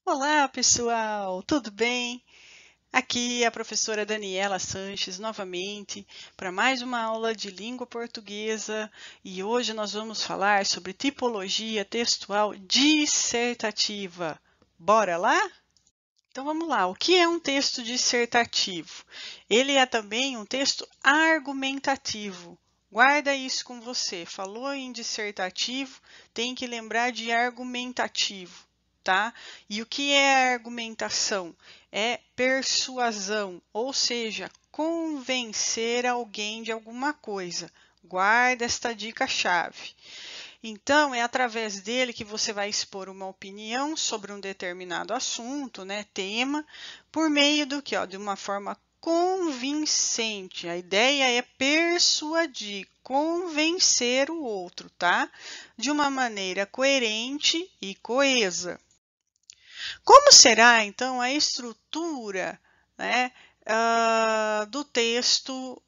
Olá, pessoal, tudo bem? Aqui é a professora Daniela Sanches novamente para mais uma aula de língua portuguesa e hoje nós vamos falar sobre tipologia textual dissertativa. Bora lá? Então vamos lá. O que é um texto dissertativo? Ele é também um texto argumentativo. Guarda isso com você. Falou em dissertativo, tem que lembrar de argumentativo, tá? E o que é argumentação? É persuasão, ou seja, convencer alguém de alguma coisa. Guarda esta dica-chave. Então, é através dele que você vai expor uma opinião sobre um determinado assunto, né, tema, por meio do que, ó, de uma forma convincente. A ideia é persuadir, convencer o outro, tá? De uma maneira coerente e coesa. Como será, então, a estrutura, né, do texto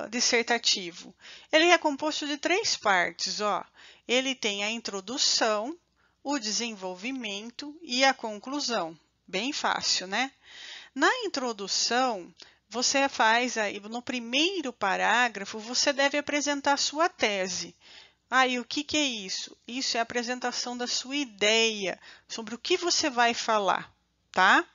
dissertativo? Ele é composto de três partes, ó. Ele tem a introdução, o desenvolvimento e a conclusão. Bem fácil, né? Na introdução, você faz aí, no primeiro parágrafo, você deve apresentar a sua tese. E o que que é isso? Isso é a apresentação da sua ideia sobre o que você vai falar, tá?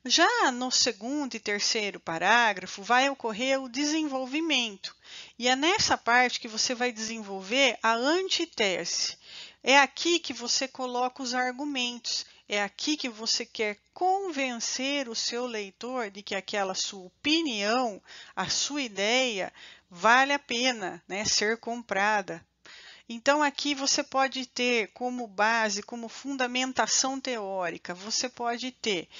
Já no segundo e terceiro parágrafo vai ocorrer o desenvolvimento. E é nessa parte que você vai desenvolver a antítese. É aqui que você coloca os argumentos. É aqui que você quer convencer o seu leitor de que aquela sua opinião, a sua ideia, vale a pena, né, ser comprada. Então, aqui você pode ter como base, como fundamentação teórica, você pode ter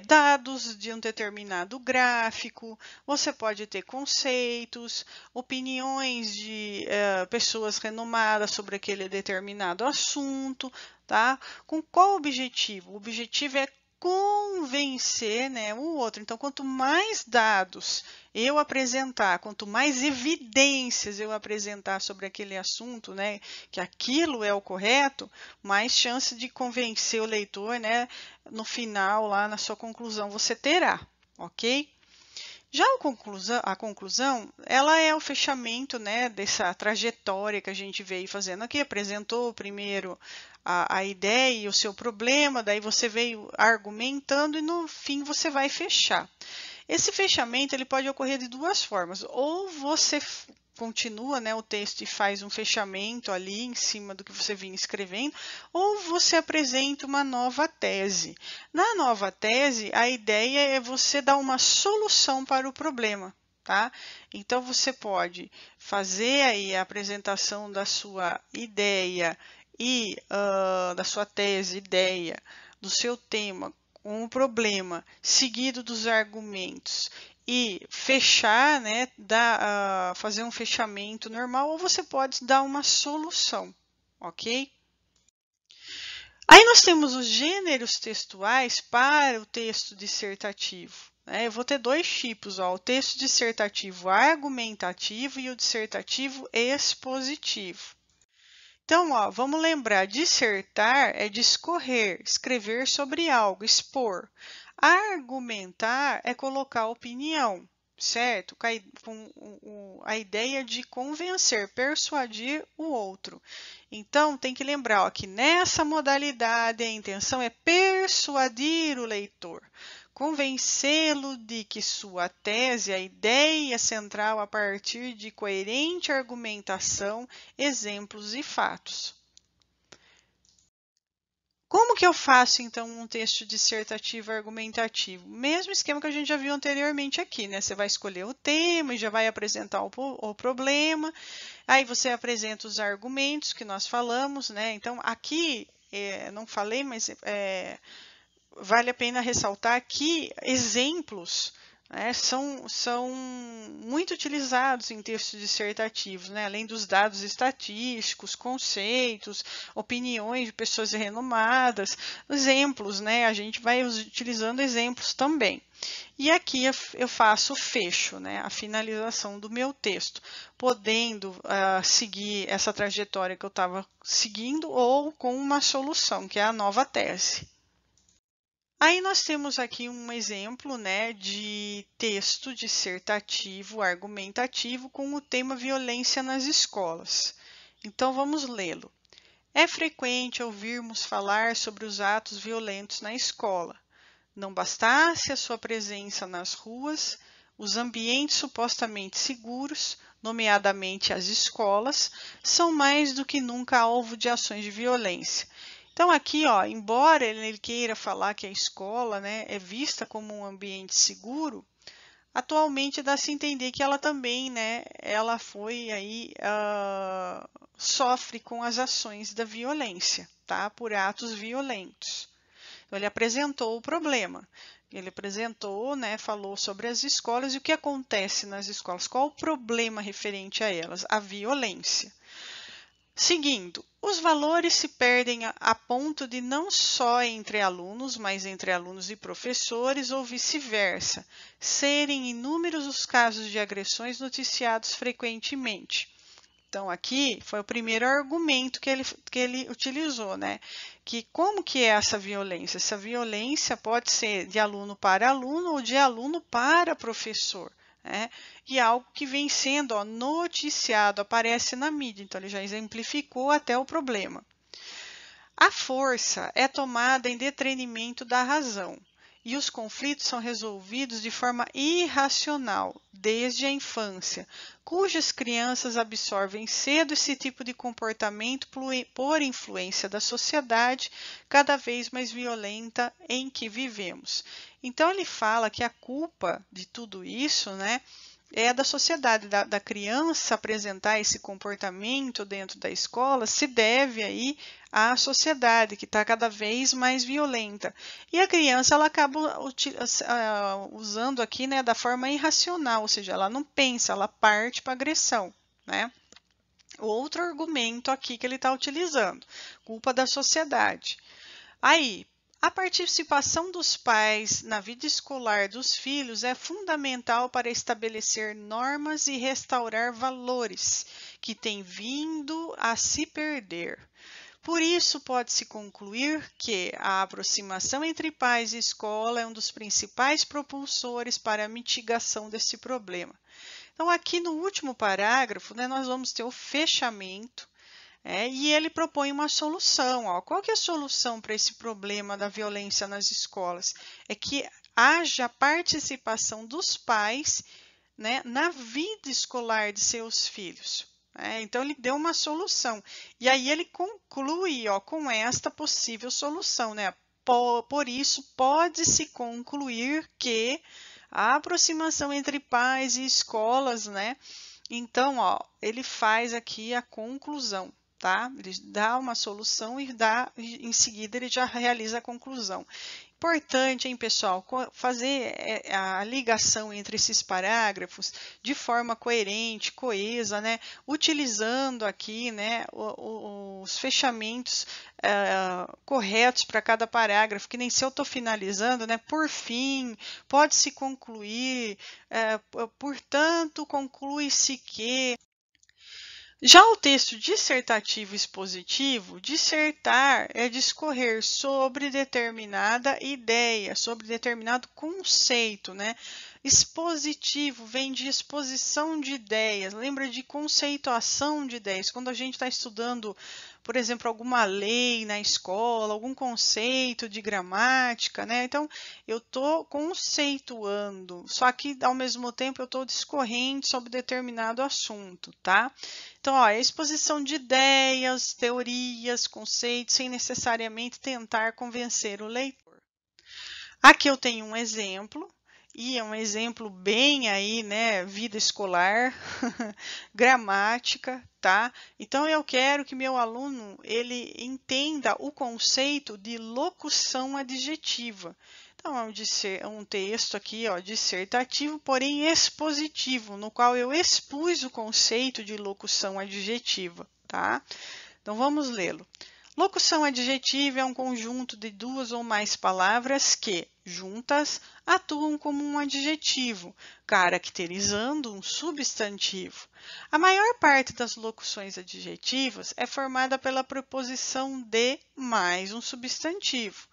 dados de um determinado gráfico, você pode ter conceitos, opiniões de pessoas renomadas sobre aquele determinado assunto, tá? Com qual objetivo? O objetivo é convencer, né, o outro. Então, quanto mais dados eu apresentar, quanto mais evidências eu apresentar sobre aquele assunto, né, que aquilo é o correto, mais chance de convencer o leitor, né, no final, lá na sua conclusão, você terá, ok? Já a conclusão, ela é o fechamento, né, dessa trajetória que a gente veio fazendo aqui. Apresentou primeiro a ideia e o seu problema, daí você veio argumentando e no fim você vai fechar. Esse fechamento ele pode ocorrer de duas formas. Ou você continua, né, o texto e faz um fechamento ali em cima do que você vinha escrevendo, ou você apresenta uma nova tese. Na nova tese, a ideia é você dar uma solução para o problema. Tá? Então você pode fazer aí a apresentação da sua ideia e da sua tese, ideia, do seu tema um problema seguido dos argumentos e fechar, né, fazer um fechamento normal, ou você pode dar uma solução, ok? Aí nós temos os gêneros textuais para o texto dissertativo. Eu vou ter dois tipos, ó, o texto dissertativo argumentativo e o dissertativo expositivo. Então, ó, vamos lembrar, dissertar é discorrer, escrever sobre algo, expor. Argumentar é colocar opinião, certo? Com a ideia de convencer, persuadir o outro. Então, tem que lembrar ó, que nessa modalidade a intenção é persuadir o leitor, convencê-lo de que sua tese, a ideia central a partir de coerente argumentação, exemplos e fatos. Como que eu faço, então, um texto dissertativo argumentativo? Mesmo esquema que a gente já viu anteriormente aqui, né? Você vai escolher o tema e já vai apresentar o problema, aí você apresenta os argumentos que nós falamos, né? Então, aqui, não falei, mas vale a pena ressaltar aqui exemplos, né, são muito utilizados em textos dissertativos, né, além dos dados estatísticos, conceitos, opiniões de pessoas renomadas, exemplos, né, a gente vai utilizando exemplos também. E aqui eu faço o fecho, né, a finalização do meu texto, podendo seguir essa trajetória que eu estava seguindo ou com uma solução, que é a nova tese. Aí nós temos aqui um exemplo, né, de texto dissertativo, argumentativo com o tema violência nas escolas. Então vamos lê-lo. É frequente ouvirmos falar sobre os atos violentos na escola. Não bastasse a sua presença nas ruas, os ambientes supostamente seguros, nomeadamente as escolas, são mais do que nunca alvo de ações de violência. Então aqui, ó, embora ele queira falar que a escola, né, é vista como um ambiente seguro, atualmente dá-se a entender que ela também, né, ela foi aí sofre com as ações da violência, tá? Por atos violentos. Então, ele apresentou o problema. Ele apresentou, né, falou sobre as escolas e o que acontece nas escolas. Qual o problema referente a elas? A violência. Seguindo, os valores se perdem a ponto de não só entre alunos, mas entre alunos e professores ou vice-versa, serem inúmeros os casos de agressões noticiados frequentemente. Então, aqui foi o primeiro argumento que ele utilizou, né? Que como que é essa violência? Essa violência pode ser de aluno para aluno ou de aluno para professor, né? E algo que vem sendo noticiado, aparece na mídia. Então, ele já exemplificou até o problema. A força é tomada em detrimento da razão. E os conflitos são resolvidos de forma irracional, desde a infância, cujas crianças absorvem cedo esse tipo de comportamento por influência da sociedade cada vez mais violenta em que vivemos. Então, ele fala que a culpa de tudo isso, né, é da sociedade, da criança apresentar esse comportamento dentro da escola, se deve aí à sociedade, que está cada vez mais violenta. E a criança, ela acaba usando aqui, né, da forma irracional, ou seja, ela não pensa, ela parte para agressão, né? Outro argumento aqui que ele está utilizando, culpa da sociedade. Aí, a participação dos pais na vida escolar dos filhos é fundamental para estabelecer normas e restaurar valores que têm vindo a se perder. Por isso, pode-se concluir que a aproximação entre pais e escola é um dos principais propulsores para a mitigação desse problema. Então, aqui no último parágrafo, né, nós vamos ter o fechamento. E ele propõe uma solução. Ó. Qual que é a solução para esse problema da violência nas escolas? É que haja participação dos pais, né, na vida escolar de seus filhos. Então, ele deu uma solução. E aí ele conclui com esta possível solução. Né? Por isso, pode-se concluir que a aproximação entre pais e escolas, né? Então, ó, ele faz aqui a conclusão. Tá? Ele dá uma solução e em seguida ele já realiza a conclusão. Importante, hein, pessoal, fazer a ligação entre esses parágrafos de forma coerente, coesa, né? Utilizando aqui, né, os fechamentos corretos para cada parágrafo, que nem se eu estou finalizando, né? Por fim, pode-se concluir, portanto, conclui-se que. Já o texto dissertativo expositivo, dissertar é discorrer sobre determinada ideia, sobre determinado conceito, né? Expositivo vem de exposição de ideias, lembra de conceituação de ideias. Quando a gente está estudando, por exemplo, alguma lei na escola, algum conceito de gramática, né? Então, eu estou conceituando, só que ao mesmo tempo eu estou discorrendo sobre determinado assunto, tá? Então, ó, é exposição de ideias, teorias, conceitos, sem necessariamente tentar convencer o leitor. Aqui eu tenho um exemplo, e é um exemplo bem aí, né, vida escolar, gramática, tá? Então, eu quero que meu aluno, ele entenda o conceito de locução adjetiva. Então, é um texto aqui, ó, dissertativo, porém expositivo, no qual eu expus o conceito de locução adjetiva, tá? Então, vamos lê-lo. Locução adjetiva é um conjunto de duas ou mais palavras que, juntas, atuam como um adjetivo, caracterizando um substantivo. A maior parte das locuções adjetivas é formada pela preposição de mais um substantivo.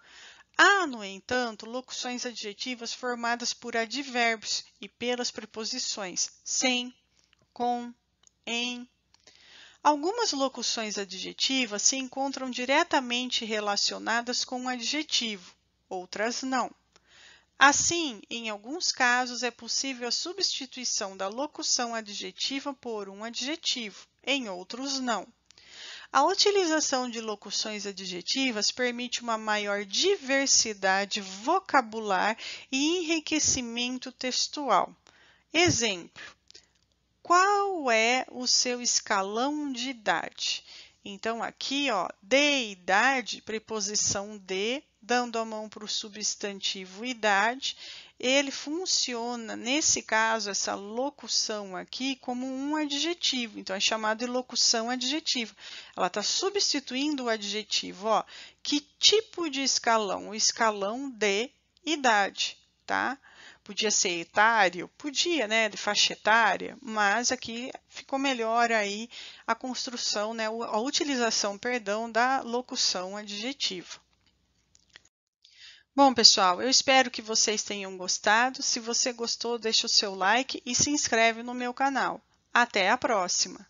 Há, no entanto, locuções adjetivas formadas por advérbios e pelas preposições sem, com, em. Algumas locuções adjetivas se encontram diretamente relacionadas com um adjetivo, outras não. Assim, em alguns casos, é possível a substituição da locução adjetiva por um adjetivo, em outros não. A utilização de locuções adjetivas permite uma maior diversidade vocabular e enriquecimento textual. Exemplo: qual é o seu escalão de idade? Então, aqui, ó, de idade, preposição de, dando a mão para o substantivo idade, ele funciona, nesse caso, essa locução aqui, como um adjetivo. Então, é chamado de locução adjetiva. Ela está substituindo o adjetivo, ó. Que tipo de escalão? O escalão de idade, tá? Podia ser etário? Podia, né, de faixa etária, mas aqui ficou melhor aí a construção, né, a utilização, perdão, da locução adjetiva. Bom, pessoal, eu espero que vocês tenham gostado. Se você gostou, deixa o seu like e se inscreve no meu canal. Até a próxima!